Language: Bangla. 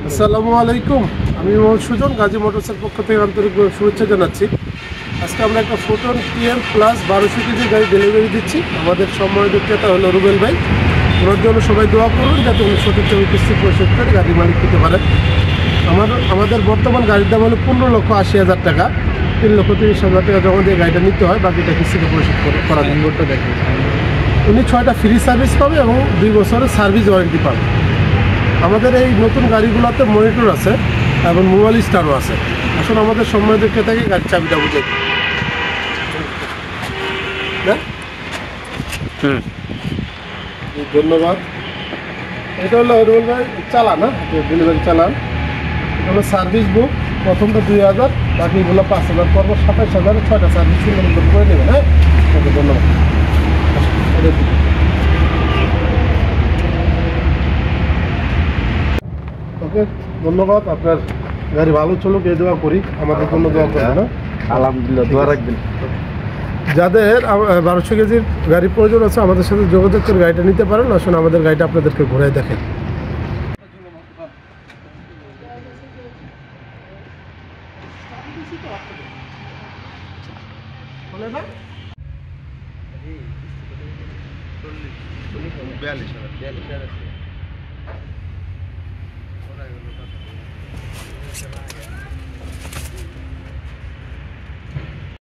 আসসালামু আলাইকুম। আমি মোহাম্মদ সুজন, গাজী মোটরসের পক্ষ থেকে আন্তরিক শুভেচ্ছা জানাচ্ছি। আজকে আমরা একটা ফোটন টিএম প্লাস 1200 কেজি গাড়ি ডেলিভারি দিচ্ছি। আমাদের সম্মানিত বিক্রেতা হলো রুবেল ভাই। ওনার জন্য সবাই দোয়া করুন যাতে উনি সঠিকভাবে কিস্তি পরিশোধ করে গাড়ির মালিক পেতে পারেন। আমাদের বর্তমান গাড়ির দাম হলো 15,80,000 টাকা। 3,30,000 টাকা জমা দিয়ে গাড়িটা নিতে হয়, বাকিটা কিস্তিতে পরিশোধ করার নির্ভরটা দেখেন। উনি 6টা ফ্রি সার্ভিস পাবে এবং 2 বছরের সার্ভিস ওয়ারেন্টি পাবে। আমাদের এই নতুন গাড়িগুলোতে মনিটর আছে এবং মোবাইল স্টারও আছে। আসলে আমাদের সম্মানিত ক্রেতাকে গাড়ির চাবিটা বুঝে ধন্যবাদ। এটা হলো রুবেল ভাই চালান, ডেলিভারি চালান। এটা হলো সার্ভিস বুক। প্রথমটা 2,000, বাকিগুলো 5,000 পর্ব 27,000 6টা সার্ভিস করে নেবেন। হ্যাঁ, ওকে, ধন্যবাদ। ওকে, ধন্যবাদ। আপনার গাড়ি ভালো চলুক এই দোয়া করি, আমাদের জন্য দোয়া করবেন। না, আলহামদুলিল্লাহ, দোয়া রাখবেন। যাদের 1200 কেজির গাড়ি প্রয়োজন আছে আমাদের সাথে যোগাযোগ করে গাড়িটা নিতে পারেন। আসুন আমাদের গাড়িটা আপনাদেরকে ঘুরে দেখেন।